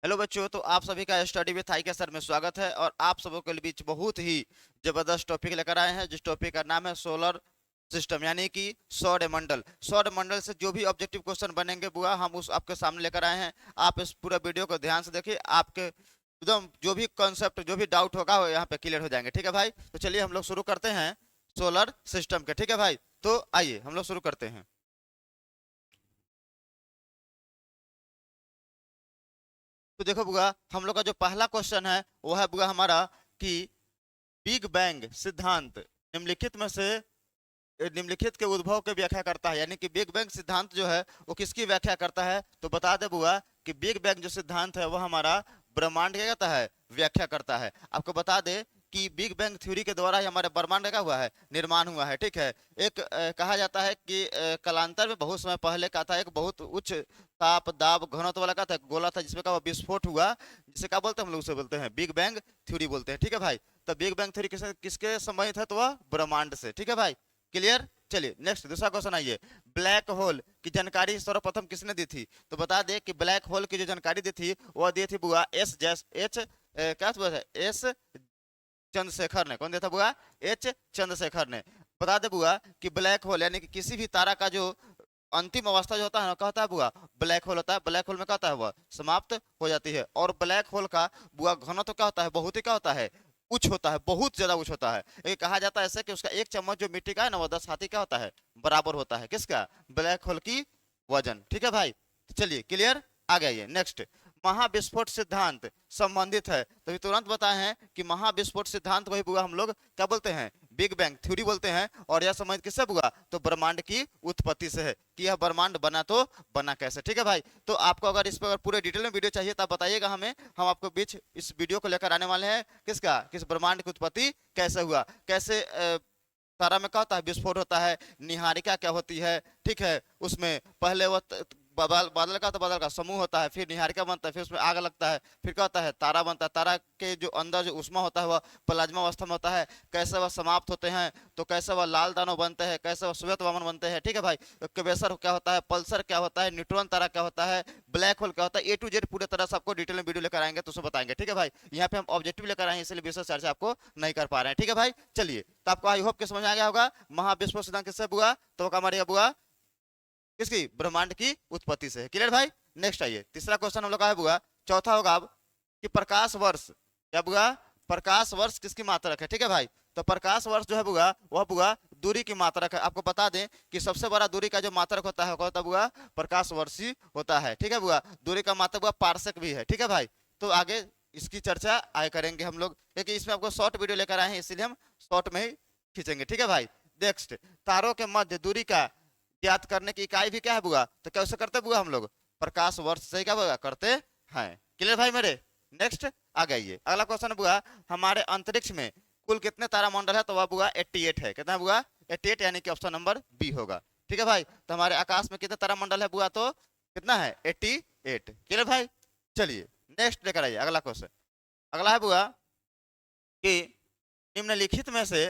Hello बच्चों, तो आप सभी का स्टडी विथ आई के सर में स्वागत है। और आप सबों के बीच बहुत ही जबरदस्त टॉपिक लेकर आए हैं, जिस टॉपिक का नाम है सोलर सिस्टम, यानी कि सौर मंडल। सौर मंडल से जो भी ऑब्जेक्टिव क्वेश्चन बनेंगे बुआ, हम उस आपके सामने लेकर आए हैं। आप इस पूरा वीडियो को ध्यान से देखिए, आपके एकदम जो भी कॉन्सेप्ट, जो भी डाउट होगा वो यहाँ पे क्लियर हो जाएंगे। ठीक है भाई, तो चलिए हम लोग शुरू करते हैं सोलर सिस्टम के। ठीक है भाई, तो आइए हम लोग शुरू करते हैं। तो देखो बुआ, हम लोग का जो पहला क्वेश्चन है वो है बुआ हमारा कि बिग बैंग सिद्धांत निम्नलिखित में से निम्नलिखित के उद्भव की व्याख्या करता है। यानी कि बिग बैंग सिद्धांत जो है वो किसकी व्याख्या करता है, तो बता दे बुआ कि बिग बैंग जो सिद्धांत है वो हमारा ब्रह्मांड क्या कहता है, व्याख्या करता है। आपको बता दे कि बिग बैंग थ्योरी के द्वारा ही हमारे ब्रह्मांड का हुआ है, निर्माण हुआ है। ठीक है। एक कहा जाता है कि कालांतर में बहुत समय पहले का था, एक बहुत उच्च ताप दाब घनत्व वाला का था, एक गोला था जिसमें का विस्फोट हुआ, जिसे क्या बोलते हैं हम लोग, उसे बोलते हैं बिग बैंग थ्योरी बोलते हैं। ठीक है भाई, तो बिग बैंग थ्योरी किसके संबंधित है, तो वह ब्रह्मांड से। ठीक है भाई, क्लियर। चलिए नेक्स्ट दूसरा क्वेश्चन आइए। ब्लैक होल की जानकारी सर्वप्रथम किसने दी थी, तो बता दे कि ब्लैक होल की जो जानकारी दी थी वह दी थी बुआ एस जैस एच क्या बोला है, एस चंद्रशेखर ने। कौन दिया था बुआ, एच चंद्रशेखर ने। बता दे बुआ कि ब्लैक होल यानी कि किसी भी तारा का जो अंतिम अवस्था जो होता है ना, क्या होता है बुआ, ब्लैक होल होता है। ब्लैक होल में क्या होता है, वह समाप्त हो जाती है। और ब्लैक होल का बुआ घनत्व तो क्या होता है, बहुत ही क्या होता है, उच्च होता है, बहुत ज्यादा उच्च होता है। ये कहा जाता है ऐसे कि उसका एक चम्मच जो मिट्टी का है ना, वो 10 हाथी क्या होता है, बराबर होता है। किसका, ब्लैक होल की वजन। ठीक है भाई, तो चलिए क्लियर। आ गया नेक्स्ट। महाविस्फोट सिद्धांत संबंधित है, तो तुरंत बताए हैं कि महाविस्फोट सिद्धांत वही बुआ हम लोग क्या बोलते हैं, बिग बैंग थ्योरी बोलते हैं। और यह समझ किससे बुआ, तो ब्रह्मांड की उत्पत्ति से है कि यह ब्रह्मांड बना तो बना कैसे। ठीक है भाई, तो आपको अगर इस पर अगर पूरे डिटेल में वीडियो चाहिए तो आप बताइएगा हमें, हम आपको बीच इस वीडियो को लेकर आने वाले हैं। किसका, किस ब्रह्मांड की उत्पत्ति कैसे हुआ, कैसे तारा में क्या होता है, विस्फोट होता है, निहारिका क्या होती है। ठीक है, उसमें पहले वो बादल बादल का, तो बादल का समूह होता है, फिर निहारिका बनता है, फिर उसमें आग लगता है, फिर क्या होता है, तारा बनता है। तारा के जो अंदर जो ऊष्मा होता है वह प्लाज्मा अवस्था में होता है, कैसे वह समाप्त होते हैं, तो कैसे वह लाल दानव बनते हैं, कैसे वह श्वेत वामन बनते हैं। ठीक है भाई, क्वेसर क्या होता है, पल्सर क्या होता है, न्यूट्रॉन तारा क्या होता है, ब्लैक होल क्या होता है, ए टू जेड पूरे तरह से आपको डिटेल में वीडियो लेकर आएंगे तो उसे बताएंगे। ठीक है भाई, यहाँ पे हम ऑब्जेक्टिव लेकर आए हैं, इसलिए विशेष चर्चा आपको नहीं कर पा रहे हैं। ठीक है भाई, चलिए, तो आपको आई होप के समझ में आ गया होगा महाविश्व सिद्धांत किससे बुआ, तो हमारे बुआ किसकी, ब्रह्मांड की उत्पत्ति से है। क्लियर भाई। नेक्स्ट आइए, तीसरा क्वेश्चन हम लोग का है बुआ, चौथा होगा अब कि प्रकाश वर्ष क्या बुआ, प्रकाश वर्ष किसकी मात्रक है। ठीक है भाई, तो प्रकाश वर्ष जो है बुआ वह बुआ दूरी की मात्रक है। आपको बता दें कि सबसे बड़ा दूरी का जो मात्रक होता है, होता बुआ प्रकाश वर्ष ही होता है। ठीक है बुआ, दूरी का मात्रक बुआ पारसेक भी है। ठीक है भाई, तो आगे इसकी चर्चा आगे करेंगे हम लोग, क्योंकि इसमें आपको शॉर्ट वीडियो लेकर आए हैं, इसीलिए हम शॉर्ट में ही खींचेंगे। ठीक है भाई, नेक्स्ट, तारों के मध्य दूरी का ज्ञात करने की इकाई भी क्या है बुआ, तो कैसे करते बुआ हम लोग, प्रकाश वर्ष से क्या बुआ करते हैं। क्लियर भाई मेरे। नेक्स्ट आ गई अगला क्वेश्चन बुआ, हमारे अंतरिक्ष में कुल कितने तारामंडल है, तो वह बुआ 88 है। कितना है बुआ, 88, यानी कि ऑप्शन नंबर बी होगा। ठीक है भाई, तो हमारे आकाश में कितने तारामंडल है बुआ, तो कितना है 88। क्लियर भाई, चलिए नेक्स्ट लेकर आइए अगला क्वेश्चन। अगला है बुआ कि निम्नलिखित में से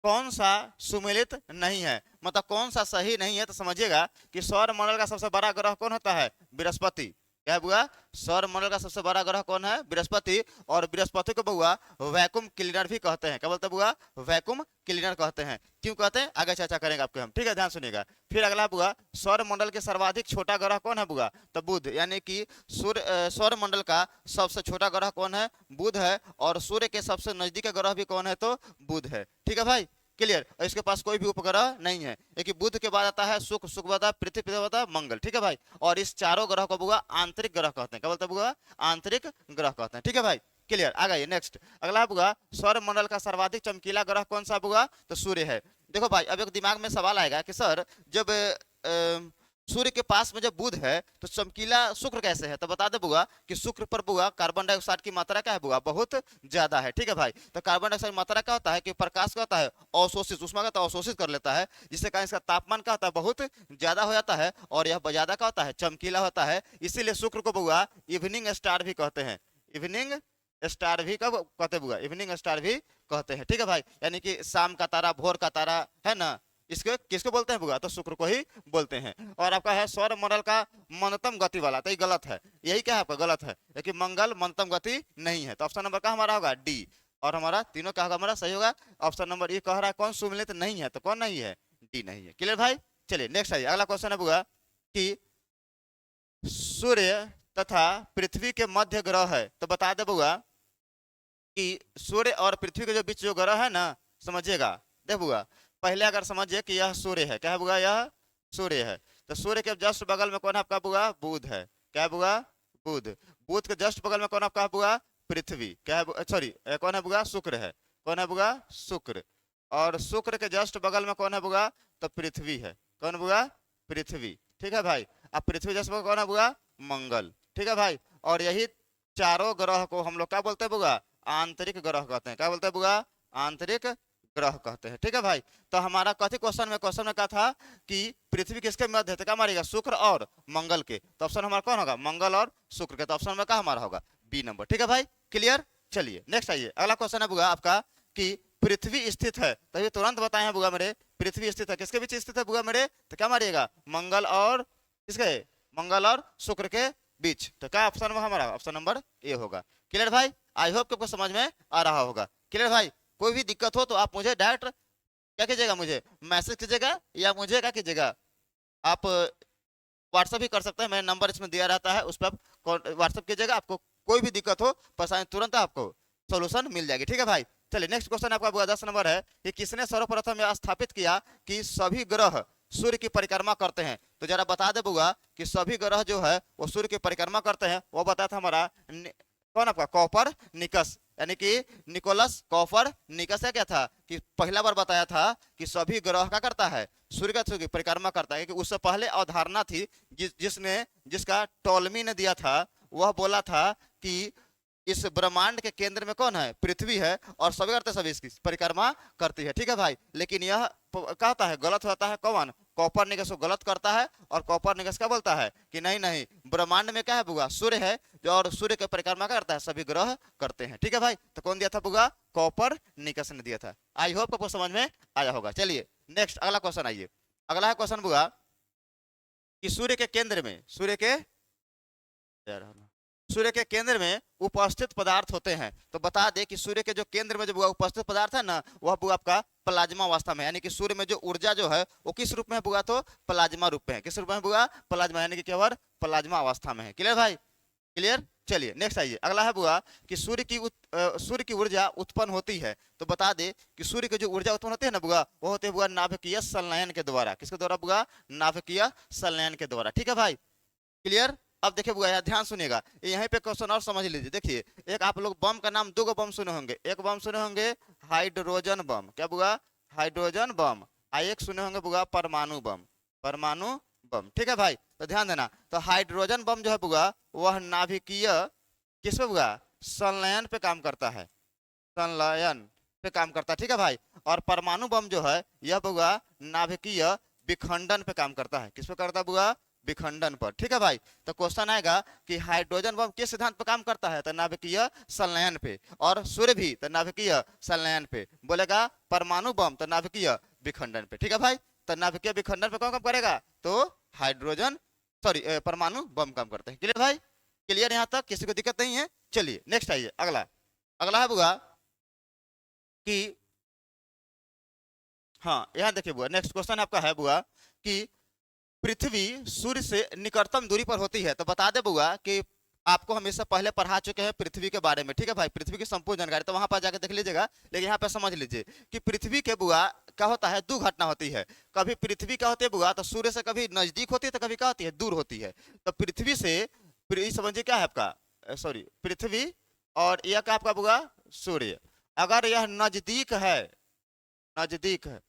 कौन सा सुमेलित नहीं है, मतलब कौन सा सही नहीं है। तो समझिएगा कि सौर मंडल का सबसे बड़ा ग्रह कौन होता है, बृहस्पति। क्या है बुआ, सौर मंडल का सबसे बड़ा ग्रह कौन है, बृहस्पति। और बृहस्पति को बुआ वैक्यूम क्लीनर भी कहते हैं। क्या बोलते हैं बुआ, वैक्यूम क्लीनर कहते हैं। क्यों कहते हैं, आगे चर्चा करेंगे आपके हम। ठीक है, ध्यान सुनिएगा। फिर अगला बुआ, सौर मंडल के सर्वाधिक छोटा ग्रह कौन है बुआ, तो बुध। यानी कि सूर्य सौर मंडल का सबसे छोटा ग्रह कौन है, बुध है। और सूर्य के सबसे नजदीक ग्रह भी कौन है, तो बुध है। ठीक है भाई, क्लियर। और इसके पास कोई भी उपग्रह नहीं है, एक बुध के बाद आता है शुक्र, शुक्र बाद पृथ्वी, पृथ्वी बाद मंगल। ठीक है भाई, और इस चारों ग्रह को बुआ आंतरिक ग्रह कहते हैं। क्या बोलते हैं बुआ, आंतरिक ग्रह कहते हैं। ठीक है भाई, क्लियर। आ गई नेक्स्ट। अगला बुआ, सौर मंडल का सर्वाधिक चमकीला ग्रह कौन सा बुआ, तो सूर्य है। देखो भाई, अब एक दिमाग में सवाल आएगा कि सर जब सूर्य के पास में जब बुध है तो चमकीला शुक्र कैसे है, तो बता दे बुआ कि शुक्र पर बुआ कार्बन डाइऑक्साइड की मात्रा क्या है बुआ, बहुत ज्यादा है। ठीक है भाई, तो कार्बन डाइऑक्साइड की मात्रा क्या होता है कि प्रकाश क्या होता है, अवशोषित उष्मा का अवशोषित कर लेता है, जिससे कारण इसका तापमान क्या होता है, बहुत ज्यादा हो जाता है। और यह ज्यादा क्या होता है, चमकीला होता है। इसीलिए शुक्र को बुआ इवनिंग स्टार भी कहते हैं। इवनिंग स्टार भी कब कहते हैं बुआ, इवनिंग स्टार भी कहते हैं। ठीक है भाई, यानी कि शाम का तारा, भोर का तारा है ना, इसके किसको बोलते हैं बुआ, तो शुक्र को ही बोलते हैं। और आपका है सौर मंडल का मंदतम गति वाला, तो ये गलत है, यही क्या है आपका गलत है, क्योंकि मंगल मंदतम गति नहीं है। तो ऑप्शन नंबर का हमारा होगा डी, और हमारा तीनों क्या होगा हमारा सही होगा। ऑप्शन नंबर ये कह रहा है कौन सुमिलित नहीं है, तो कौन नहीं है, डी नहीं है। क्लियर भाई, चलिए नेक्स्ट आइए, अगला क्वेश्चन है बुआ कि सूर्य तथा पृथ्वी के मध्य ग्रह है, तो बता दे बुआ कि सूर्य और पृथ्वी के जो बीच जो ग्रह है ना, समझिएगा, देख बुआ पहले अगर समझिए कि यह सूर्य है, क्या है बुआ, यह सूर्य है, तो सूर्य के जस्ट बगल में कौन है आपका बुआ, बुध है, क्या है बुआ, बुध। बुध के जस्ट बगल में कौन आपका बुआ, पृथ्वी, क्या है, सॉरी कौन है बुआ, शुक्र है, कौन है बुआ, शुक्र। और शुक्र के जस्ट बगल में कौन है बुआ, तो पृथ्वी है, कौन बुआ, पृथ्वी, ठीक है भाई। अब पृथ्वी जस्ट बगल कौन है बुआ, मंगल, ठीक है भाई। और यही चारों ग्रह को हम लोग क्या बोलते हैं बुआ, आंतरिक ग्रह कहते हैं, क्या बोलते हैं बुआ, आंतरिक ग्रह कहते हैं, ठीक है भाई। तो हमारा कथी क्वेश्चन में कहा था कि पृथ्वी किसके मध्य है, तो क्या मारेगा, शुक्र और मंगल के, तो ऑप्शन हमारा कौन होगा, मंगल और शुक्र के, तो ऑप्शन में क्या हमारा होगा, बी नंबर, ठीक है भाई, क्लियर। चलिए नेक्स्ट आइए, अगला क्वेश्चन है बुआ आपका कि पृथ्वी स्थित है, तो ये तुरंत बताए हैं बुआ मेरे, पृथ्वी स्थित है, किसके बीच स्थित है बुआ मेरे, तो क्या मारिएगा, मंगल और किसके, मंगल और शुक्र के बीच, तो क्या ऑप्शन में हमारा ऑप्शन नंबर ए होगा। क्लियर भाई, आई होप आपको समझ में आ रहा होगा। क्लियर भाई, कोई भी दिक्कत हो तो आप मुझे डायरेक्ट क्या कीजिएगा, मुझे मैसेज कीजिएगा, या मुझे क्या कीजिएगा, आप व्हाट्सअप भी कर सकते हैं, मेरा नंबर इसमें दिया रहता है, उस पर आप व्हाट्सअप कीजिएगा, आपको कोई भी दिक्कत हो परेशानी तुरंत आपको सोल्यूशन मिल जाएगी, ठीक है भाई। चलिए नेक्स्ट क्वेश्चन आपका बुआ 10 नंबर है कि किसने सर्वप्रथम यह स्थापित किया कि सभी ग्रह सूर्य की परिक्रमा करते हैं, तो जरा बता दे बुआ कि सभी ग्रह जो है वो सूर्य की परिक्रमा करते हैं, वो बताया था हमारा कौन आपका, कॉपरनिकस, यानी कि निकोलस कॉपरनिकस है, क्या था कि पहला बार बताया था कि सभी ग्रह का करता है, सूर्य की परिक्रमा करता है, क्योंकि उससे पहले अवधारणा थी जिसका टॉलमी ने दिया था, वह बोला था कि इस ब्रह्मांड के केंद्र में कौन है, पृथ्वी है, और सभी करते सभी इसकी परिक्रमा करती है, ठीक है भाई। लेकिन यह कहता है गलत होता है, कौन, कॉपरनिकस को गलत करता है, और कॉपरनिकस क्या बोलता है कि नहीं नहीं, ब्रह्मांड में क्या है बुआ, सूर्य है, जो और सूर्य की परिक्रमा करता है, सभी ग्रह करते हैं, ठीक है भाई। तो कौन दिया था बुआ, कॉपरनिकस ने दिया था। आई होप आपको समझ में आया होगा। चलिए नेक्स्ट अगला क्वेश्चन आइए, अगला है क्वेश्चन बुआ कि सूर्य के केंद्र में उपस्थित पदार्थ होते हैं, तो बता दे कि सूर्य के जो केंद्र में जो बुआ उपस्थित पदार्थ है ना, वह बुआ आपका प्लाज्मा अवस्था में, यानी कि सूर्य में जो ऊर्जा जो है वो किस रूप में है बुआ, तो प्लाज्मा रूप में है, किस रूप में है बुआ, प्लाज्मा, यानी कि केवल प्लाज्मा अवस्था में है। क्लियर भाई, क्लियर। चलिए नेक्स्ट आइए, अगला है बुआ कि सूर्य की ऊर्जा उत्पन्न होती है, तो बता दे कि सूर्य की जो ऊर्जा उत्पन्न होती है ना बुआ, वो होती है बुआ नाभिकीय संलयन के द्वारा, किसके द्वारा बुआ, नाभिकीय संलयन के द्वारा, ठीक है भाई, क्लियर। अब देखिए बुआ ध्यान सुनिएगा, यहीं पे क्वेश्चन और समझ लीजिए। देखिए एक आप लोग बम का नाम, दो बम सुने होंगे, एक बम सुने होंगे हाइड्रोजन बम, क्या बुआ, हाइड्रोजन बम, एक सुने होंगे बुआ परमाणु बम, ठीक है भाई। तो ध्यान देना, तो हाइड्रोजन बम जो है बुआ वह नाभिकीय किस पे बुआ, संलयन पे काम करता है, संलयन पे काम करता है, ठीक है भाई। और परमाणु बम जो है यह बुआ नाभिकीय विखंडन पे काम करता है, किस पे करता है बुआ, विखंडन पर, ठीक है भाई। तो क्वेश्चन आएगा कि हाइड्रोजन बम किस सिद्धांत पर काम करता है, तो नाभिकीय संलयन पे, और सूर्य भी तो नाभिकीय संलयन पे, बोलेगा परमाणु बम तो नाभिकीय विखंडन पे, ठीक है भाई। तो नाभिकीय विखंडन पे कौन काम करेगा, तो हाइड्रोजन सॉरी परमाणु बम काम करते हैं। क्लियर भाई, क्लियर, यहाँ तक किसी को दिक्कत नहीं है। चलिए नेक्स्ट आइए, अगला है बुआ कि हाँ यहाँ देखिए बुआ नेक्स्ट क्वेश्चन आपका है बुआ कि पृथ्वी सूर्य से निकटतम दूरी पर होती है, तो बता दे बुआ कि आपको हमेशा पहले पढ़ा चुके हैं पृथ्वी के बारे में, ठीक है भाई, पृथ्वी की संपूर्ण जानकारी तो वहां पर जाकर देख लीजिएगा, लेकिन यहाँ पे समझ लीजिए कि पृथ्वी के बुआ क्या होता है, दो घटना होती है, कभी पृथ्वी क्या होती है बुआ, तो सूर्य से कभी नजदीक होती है, तो कभी क्या होती है, दूर होती है। तो पृथ्वी से समझिए क्या है आपका, सॉरी पृथ्वी और यह क्या आपका बुआ, सूर्य, अगर यह नजदीक है,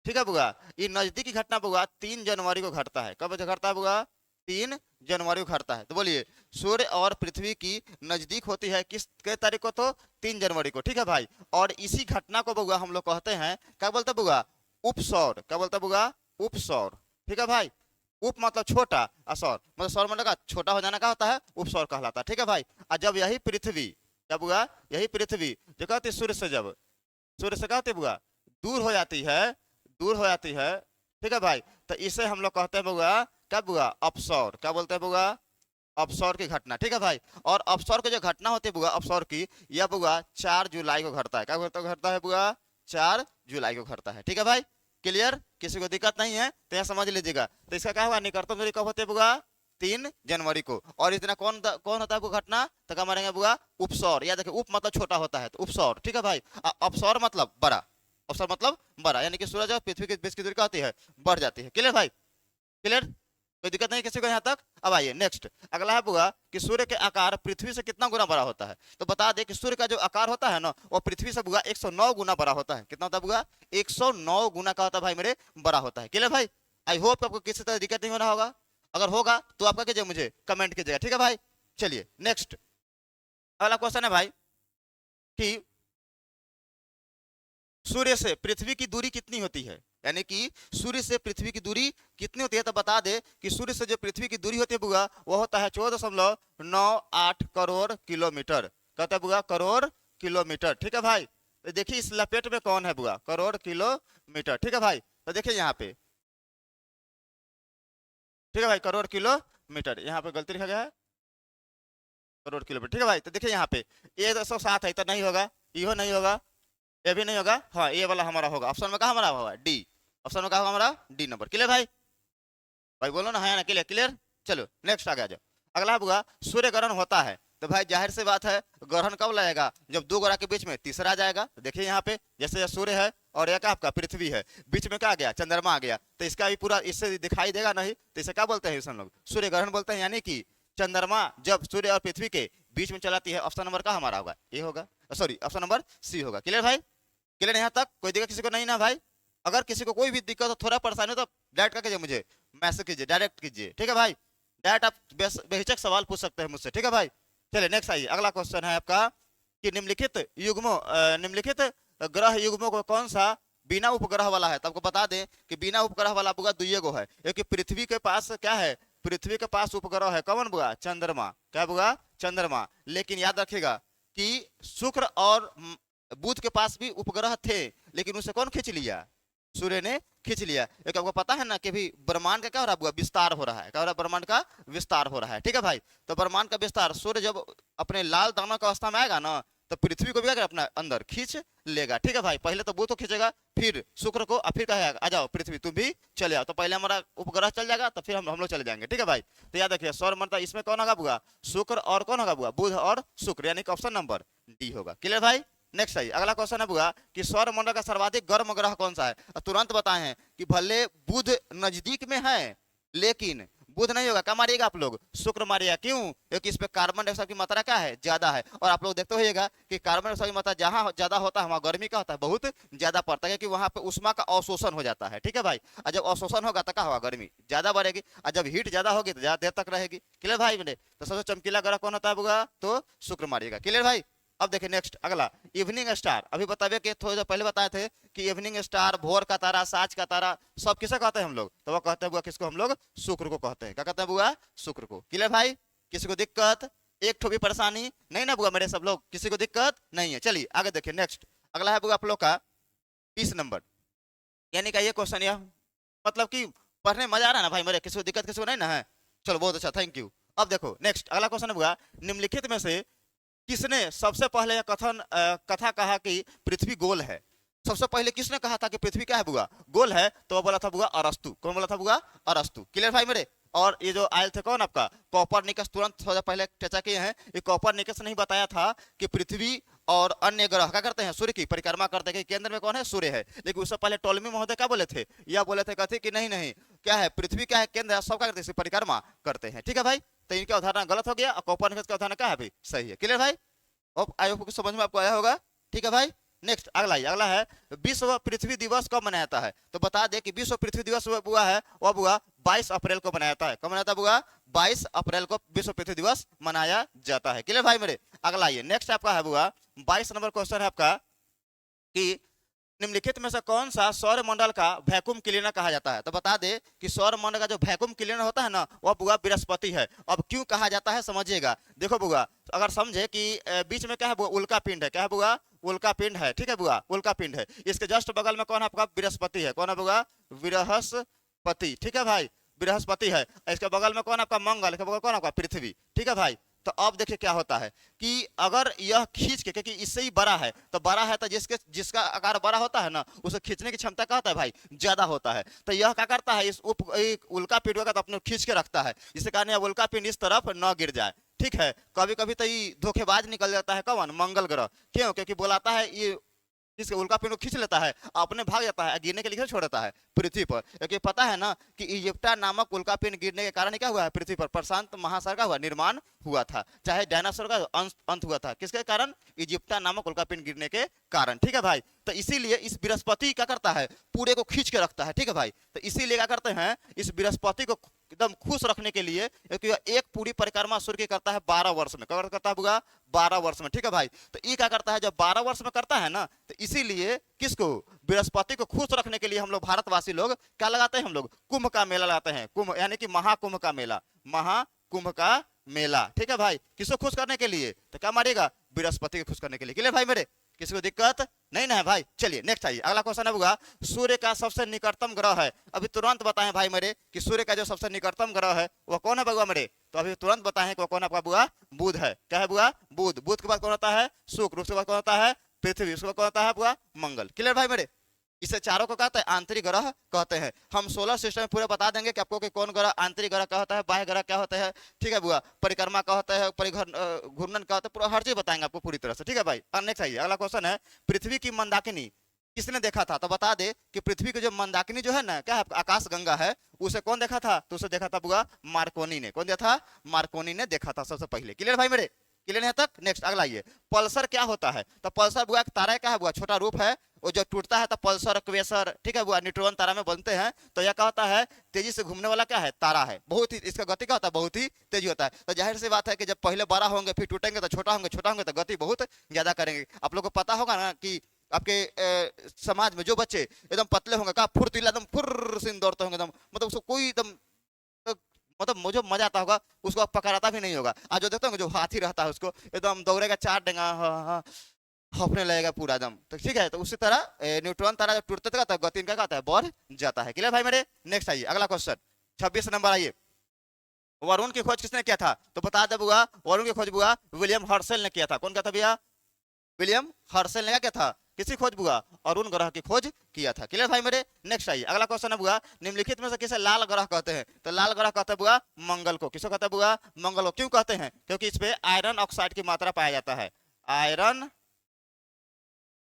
ठीक है बुआ, ये नजदीकी घटना बुआ 3 जनवरी को घटता है, कब घटता है बुआ, 3 जनवरी को घटता है। तो बोलिए सूर्य और पृथ्वी की नजदीक होती है किस के तारीख को, तो 3 जनवरी को, ठीक है भाई। और इसी घटना को बुआ हम लोग कहते हैं, क्या बोलते हैं बुआ, उपसौर, क्या बोलते हैं बुआ, उपसौर, ठीक है भाई। उप मतलब छोटा, असौर मतलब सौर मंडल का छोटा हो जाना क्या होता है, उपसौर कहलाता है, ठीक है भाई। और जब यही पृथ्वी, क्या बुआ, यही पृथ्वी जो कहती है सूर्य से, जब सूर्य से क्या होती है बुआ, दूर हो जाती है ठीक है भाई। तो इसे हम लोग कहते हैं बुआ, क्या बुआ, अपसौर। क्या बोलते हैं बुआ, अपसौर की घटना। ठीक है भाई। और अपसौर की जो घटना होती है बुआ, अपसौर की, यह बुआ 4 जुलाई को घटता है। क्या घटता है बुआ, 4 जुलाई को घटता है। ठीक है भाई, क्लियर, किसी को दिक्कत नहीं है तो यहाँ समझ लीजिएगा। तो इसका क्या हुआ, निकटतम दूरी कब होती है बुआ, 3 जनवरी को। और इतना कौन होता है आपको घटना, तो क्या मारेंगे बुआ, उपसौर। या देखिए, उप मतलब छोटा होता है तो उपसौर। ठीक है भाई, अपसौर मतलब बड़ा, अवसर मतलब बड़ा, यानी कि सूरज और पृथ्वी के बीच की दूरी क्या होती है, बढ़ जाती है। क्लियर भाई, क्लियर, कोई दिक्कत नहीं किसी को यहाँ तक। अब आइए नेक्स्ट, अगला है बुआ कि सूर्य के आकार पृथ्वी से कितना गुना बड़ा होता है। तो बता दे कि सूर्य का जो आकार होता है ना, वो पृथ्वी से बुआ 109 गुना बड़ा होता है। कितना होता है बुआ, 109 गुना का होता है भाई मेरे, बड़ा होता है। क्लियर भाई, आई होप आपको किसी तरह दिक्कत नहीं हो रहा होगा। अगर होगा तो आपका कीजिए, मुझे कमेंट कीजिएगा। ठीक है भाई, चलिए नेक्स्ट, अगला क्वेश्चन है भाई कि सूर्य से पृथ्वी की दूरी कितनी होती है, यानी कि सूर्य से पृथ्वी की दूरी कितनी होती है। तो बता दे कि सूर्य से जो पृथ्वी की दूरी होती है बुआ, वो होता है 14.98 करोड़ किलोमीटर। कहते हैं बुआ, करोड़ किलोमीटर। ठीक है भाई, तो देखिए इस लपेट में कौन है बुआ, करोड़ किलोमीटर। ठीक है भाई, तो देखिए यहाँ पे, ठीक है भाई, करोड़ किलोमीटर, यहाँ पे गलती लिखा गया है, करोड़ किलोमीटर। ठीक है भाई, तो देखिए यहाँ पे ये 107 है, तो नहीं होगा, यो नहीं होगा, ये भी नहीं होगा। हाँ, ये वाला हमारा होगा, ऑप्शन में कहा हमारा होगा, डी। ऑप्शन में कहा होगा हमारा डी नंबर। क्लियर भाई, भाई बोलो ना, है ना, क्लियर, क्लियर। चलो नेक्स्ट आ गया। अगला बुआ, सूर्य ग्रहण होता है। तो भाई जाहिर सी बात है, ग्रहण कब लगेगा, जब दो ग्रह के बीच में तीसरा आ जाएगा। तो देखिए यहाँ पे, जैसे ये सूर्य है और यह क्या आपका पृथ्वी है, बीच में क्या आ गया, चंद्रमा आ गया। तो इसका भी पूरा इससे दिखाई देगा नहीं, तो इसे क्या बोलते हैं हम लोग, सूर्य ग्रहण बोलते हैं। यानी कि चंद्रमा जब सूर्य और पृथ्वी के बीच में चलाती है। ऑप्शन नंबर का हमारा होगा, ये होगा, सॉरी ऑप्शन नंबर सी होगा। क्लियर भाई, क्लियर यहाँ तक, कोई दिक्कत किसी को नहीं ना भाई। अगर किसी को कोई भी दिक्कत हो, थोड़ा परेशानी हो, तो डायरेक्ट क्या कीजिए, मुझे मैसेज कीजिए, डायरेक्ट कीजिए। ठीक है भाई, डायरेक्ट आप बेहिचक सवाल पूछ सकते हैं मुझसे। ठीक है भाई, चलिए नेक्स्ट आइए, अगला क्वेश्चन है आपका कि निम्नलिखित ग्रह युग्मों को कौन सा बिना उपग्रह वाला है। तो आपको बता दें कि बिना उपग्रह वाला बुआ दुइये गो है, क्योंकि पृथ्वी के पास क्या है, पृथ्वी के पास उपग्रह है, कौन बुआ, चंद्रमा। क्या बुआ, चंद्रमा। लेकिन याद रखिएगा कि शुक्र और बुध के पास भी उपग्रह थे, लेकिन उसे कौन खींच लिया, सूर्य ने खींच लिया। एक आपको पता है ना कि भी ब्रह्मांड का क्या हो रहा है, विस्तार हो रहा है। क्या हो रहा है, ब्रह्मांड का विस्तार हो रहा है। ठीक है भाई, तो ब्रह्मांड का विस्तार, सूर्य जब अपने लाल दानव की अवस्था में आएगा ना, तो पृथ्वी को भी क्या अपना अंदर खींच लेगा। ठीक है भाई, पहले तो बुध को खींचेगा, फिर शुक्र को, और फिर कहेगा आ जाओ पृथ्वी तुम भी चले आओ। तो पहले हमारा उपग्रह चल जाएगा, तो फिर हम लोग चले जाएंगे। ठीक है भाई, तो याद रखिए सौर मंडल इसमें कौन होगा बुआ, शुक्र और कौन होगा बुआ, बुध और शुक्र, यानी कि ऑप्शन नंबर डी होगा। क्लियर भाई, नेक्स्ट आइए, अगला क्वेश्चन है बुआ कि सौर मंडल का सर्वाधिक गर्म ग्रह कौन सा है। तुरंत बताए हैं कि भले बुध नजदीक में है, लेकिन बुध नहीं होगा, क्या मारिएगा आप लोग, शुक्र मारिएगा। क्यों, क्योंकि इस पे कार्बन डाइऑक्साइड की मात्रा क्या है, ज्यादा है। और आप लोग देखते होइएगा कि कार्बन डाइऑक्साइड की मात्रा जहां ज्यादा होता है, वहां गर्मी का होता है, बहुत ज्यादा पड़ता है, क्योंकि वहां पे उष्मा का अवशोषण हो जाता है। ठीक है भाई, और जब अवशोषण होगा तो क्या होगा, गर्मी ज्यादा बढ़ेगी, और जब हीट ज्यादा होगी तो ज्यादा देर तक रहेगी। क्लियर भाई मेरे, तो सबसे चमकीला ग्रह कौन होता है बुआ, तो शुक्र मारिएगा। क्लियर भाई, अब देखिए नेक्स्ट, अगला इवनिंग स्टार। अभी बताइए कि थोड़ी देर पहले बताए थे कि इवनिंग स्टार, भोर का तारा, साँझ का तारा, सब किसे कहते हैं हम लोग, तो वो कहते हैं बुआ किसको, हम लोग शुक्र को कहते हैं। क्या कहते हैं बुआ, शुक्र को। क्लियर भाई, किसी को दिक्कत, एक ठो भी परेशानी नहीं ना बुआ मेरे सब लोग, किसी को दिक्कत नहीं है। चलिए आगे देखिए नेक्स्ट, अगला है बुआ आप लोग का 20 नंबर, यानी कि ये क्वेश्चन यह मतलब कि पढ़ने मजा आ रहा है ना भाई मेरे, किसी को दिक्कत किसी को नहीं ना है। चलो बहुत अच्छा, थैंक यू। अब देखो नेक्स्ट, अगला क्वेश्चन है बुआ, निम्नलिखित में से किसने सबसे पहले यह कथा कहा कि पृथ्वी गोल है। सबसे पहले किसने कहा था कि पृथ्वी क्या है बुआ, गोल है। तो वो बोला था बुआ अरस्तु। कौन बोला था बुआ, अरस्तु। क्लियर भाई मेरे, और ये जो आयल थे कौन आपका, कॉपरनिकस। तुरंत थोड़ा पहले चर्चा किए हैं, ये कॉपरनिकस ने ही बताया था कि पृथ्वी और अन्य ग्रह क्या करते हैं, सूर्य की परिक्रमा करते हैं, केंद्र में कौन है, सूर्य है। लेकिन उससे पहले टोलमी महोदय क्या बोले थे, यह बोले थे कहते कि नहीं नहीं, क्या है, पृथ्वी क्या है, केंद्र है, सब क्या करते हैं, परिक्रमा करते हैं। ठीक है भाई, तो इनका उदाहरण गलत हो गया, और कॉपरनिकस का उदाहरण क्या है भाई, सही है। क्लियर भाई, आई होप समझ में आपको आया होगा। ठीक है भाई, नेक्स्ट अगला है विश्व पृथ्वी दिवस कब मनाया जाता है। तो बता दे कि विश्व पृथ्वी दिवस बुआ है, वह बुआ 22 अप्रैल को मनाया जाता है। कब मनाया जाता है बुआ, 22 अप्रैल को विश्व पृथ्वी दिवस मनाया जाता है। क्लियर भाई मेरे, अगला ये नेक्स्ट आपका है बुआ 22 नंबर क्वेश्चन है आपका कि निम्नलिखित में से कौन सा सौर मंडल का वैक्यूम क्लीनर कहा जाता है? तो बता दे कि सौर मंडल का जो वैक्यूम क्लीनर होता है ना, वह बुआ बृहस्पति है। अब क्यों कहा जाता है समझिएगा। देखो बुआ, अगर समझे कि बीच में क्या है बुआ, उल्का पिंड है। क्या है बुआ? उल्का पिंड है। ठीक है बुआ, उल्का पिंड है। इसके जस्ट बगल में कौन है आपका? बृहस्पति है। कौन है बुआ? बृहस्पति। ठीक है भाई, बृहस्पति है। इसके बगल में कौन आपका? मंगल। इसके बगल कौन आपका? पृथ्वी। ठीक है भाई, तो अब देखिए क्या होता है कि अगर यह खींच के, क्योंकि इससे ही बड़ा है, तो बड़ा है तो जिसका आकार बड़ा होता है ना, उसे खींचने की क्षमता क्या होता है भाई? ज्यादा होता है। तो यह क्या करता है, इस उल्का पिंड का तो अपने खींच के रखता है, जिसके कारण यह उल्का पिंड इस तरफ न गिर जाए। ठीक है, कभी कभी तो ये धोखेबाज निकल जाता है। कौन? मंगल ग्रह। क्यों? क्योंकि बोलाता है ये जिसके उल्का पिंड को खींच लेता है, अपने भाग जाता है, गिरने के लिए छोड़ देता है पृथ्वी पर। क्योंकि पता है ना कि इजिप्टा नामक उल्का पिंड गिरने के कारण क्या हुआ है? पृथ्वी पर प्रशांत महासागर का हुआ निर्माण हुआ था, चाहे डायनासोर का अंत हुआ था। किसके कारण? इजिप्टा नामक उल्का पिंड गिरने के कारण। ठीक है भाई, तो इसीलिए इस बृहस्पति क्या करता है? पूरे को खींच के रखता है। ठीक है भाई, तो इसीलिए क्या करते हैं, इस बृहस्पति को एकदम खुश रखने के लिए, क्योंकि एक पूरी परिक्रमा सूर्य की करता है 12 वर्ष में। क्या करता है बुआ? 12 वर्ष में। ठीक है भाई, तो ये क्या करता है, जब 12 वर्ष में करता है ना, तो इसीलिए किसको? बृहस्पति को खुश रखने के लिए हम लोग भारतवासी लोग क्या लगाते हैं? हम लोग कुंभ का मेला लगाते हैं। कुंभ यानी कि महाकुंभ का मेला, महाकुंभ का मेला। ठीक है भाई, किसको खुश करने के लिए? तो क्या मारेगा? बृहस्पति को खुश करने के लिए। क्लियर भाई मेरे? किसी को दिक्कत नहीं ना है भाई? चलिए नेक्स्ट आइए, अगला क्वेश्चन है बुआ, सूर्य का सबसे निकटतम ग्रह है। अभी तुरंत बताएं भाई मेरे कि सूर्य का जो सबसे निकटतम ग्रह है वह कौन है बुआ मेरे? तो अभी तुरंत बताएं कि वह कौन है आपका बुआ? बुध है। क्या है बुआ? बुध। बुध के बाद कौन होता है? शुक्र। उसके बाद कौन होता है? पृथ्वी। उसके बाद कौन होता है बुआ? मंगल। क्लियर भाई मेरे? इसे चारों को कहते हैं आंतरिक ग्रह कहते हैं। हम सोलर सिस्टम में पूरे बता देंगे कि आपको कि कौन ग्रह आंतरिक ग्रह क्या होता है, बाह्य ग्रह क्या होता है। ठीक है बुआ, परिक्रमा क्या होता है, घूर्णन क्या होता है, पूरा हर चीज बताएंगे आपको पूरी तरह से। ठीक है भाई, नेक्स्ट आइए, अगला क्वेश्चन है, पृथ्वी की मंदाकिनी किसने देखा था? तो बता दे कि पृथ्वी की जो मंदाकिनी जो है ना, क्या है? आकाश गंगा है, उसे कौन देखा था? तो उसे देखा था बुआ मार्कोनी ने। कौन देखा था? मार्कोनी ने देखा था सबसे पहले। क्लियर भाई मेरे? क्लियर है तक? नेक्स्ट अगला आइए, पल्सर क्या होता है? तो पल्सर बुआ एक तारा क्या है बुआ? छोटा रूप है, वो जो टूटता है तो पल्सर, क्वेसर, ठीक है बुआ, न्यूट्रॉन तारा में बनते हैं। तो यह क्या होता है? तेजी से घूमने वाला क्या है? तारा है। बहुत ही इसका गति क्या होता है? बहुत ही तेजी होता है। तो जाहिर सी बात है कि जब पहले बड़ा होंगे फिर टूटेंगे तो छोटा होंगे, छोटा होंगे तो गति बहुत ज्यादा करेंगे। आप लोग को पता होगा ना कि आपके समाज में जो बच्चे एकदम पतले होंगे, क्या फुर्तीला, एकदम फुर्र से दौड़ते होंगे, एकदम मतलब उसको कोई एकदम मतलब मुझे मजा आता होगा, उसको आप पकड़ाता भी नहीं होगा। आज जो देखते होंगे जो हाथी रहता है उसको एकदम दौड़ेगा, चार डेंगा हफने लगेगा पूरा एकदम। तो ठीक है, तो उसी तरह न्यूट्रॉन तारा जब टूटते तो गति इनका कहता है बढ़ जाता है। क्लियर भाई मेरे? नेक्स्ट आइए, अगला क्वेश्चन 26 नंबर आइए, वरुण की खोज किसने किया था? तो बता दे बुआ, वरुण की खोज बुआ विलियम हर्शल ने किया था। कौन किया था भैया? विलियम हर्शल ने क्या था? किसी खोज बुआ? अरुण ग्रह की खोज किया था। क्लियर भाई मेरे? नेक्स्ट आइए, अगला क्वेश्चन है बुआ, निम्नलिखित में से किसे लाल ग्रह कहते हैं? तो लाल ग्रह कहते हैं बुआ मंगल को। किसको कहते हैं बुआ? मंगल को। क्यों कहते हैं? क्योंकि इस पे आयरन ऑक्साइड की मात्रा पाया जाता है।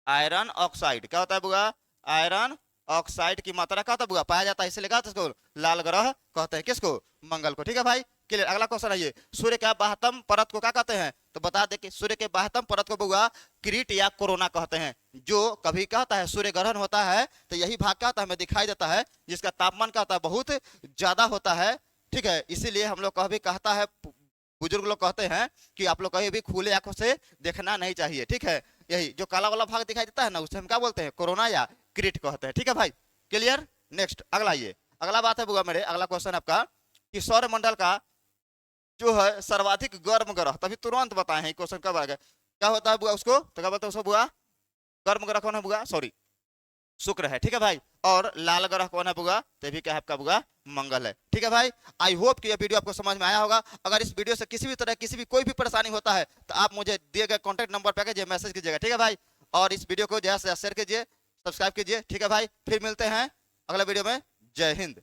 आयरन ऑक्साइड क्या होता है बुआ? आयरन ऑक्साइड की मात्रा क्या होता है बुआ? पाया जाता है, इसलिए कहते हैं इसको लाल ग्रह कहते हैं। किसको? मंगल को। ठीक है भाई, क्लियर। अगला क्वेश्चन है ये, सूर्य के बाह्यतम परत को क्या कहते हैं? तो बता दे कि सूर्य के बाह्यतम परत को बुआ क्रीट या कोरोना कहते हैं। जो कभी क्या होता है, सूर्य ग्रहण होता है तो यही भाग क्या होता है, हमें दिखाई देता है, जिसका तापमान क्या होता है, बहुत ज्यादा होता है। ठीक है, इसीलिए हम लोग कभी कहता है, बुजुर्ग लोग कहते हैं कि आप लोग कहीं भी खुले आंखों से देखना नहीं चाहिए। ठीक है, यही जो काला वाला भाग दिखाई देता है ना, उसे हम क्या बोलते हैं? कोरोना या क्रीट कहते हैं। ठीक है भाई, क्लियर। नेक्स्ट अगला आइए, अगला बात है बुआ मेरे, अगला क्वेश्चन आपका कि सौर मंडल का जो है सर्वाधिक गर्म ग्रह, तभी तुरंत बताए हैं क्वेश्चन कब आ गया, क्या होता है बुआ उसको? तो क्या बोलते हैं उसको बुआ? गर्म ग्रह कौन है बुआ? सॉरी, शुक्र है। ठीक है भाई, और लाल ग्रह कौन है बुआ? तो भी क्या है आपका बुआ? मंगल है। ठीक है भाई, आई होप कि यह वीडियो आपको समझ में आया होगा। अगर इस वीडियो से किसी भी तरह किसी भी कोई भी परेशानी होता है तो आप मुझे दिए गए कॉन्टैक्ट नंबर पर मैसेज कीजिएगा। ठीक है भाई, और इस वीडियो को ज्यादा से ज्यादा शेयर कीजिए, सब्सक्राइब कीजिए। ठीक है भाई, फिर मिलते हैं अगला वीडियो में। जय हिंद।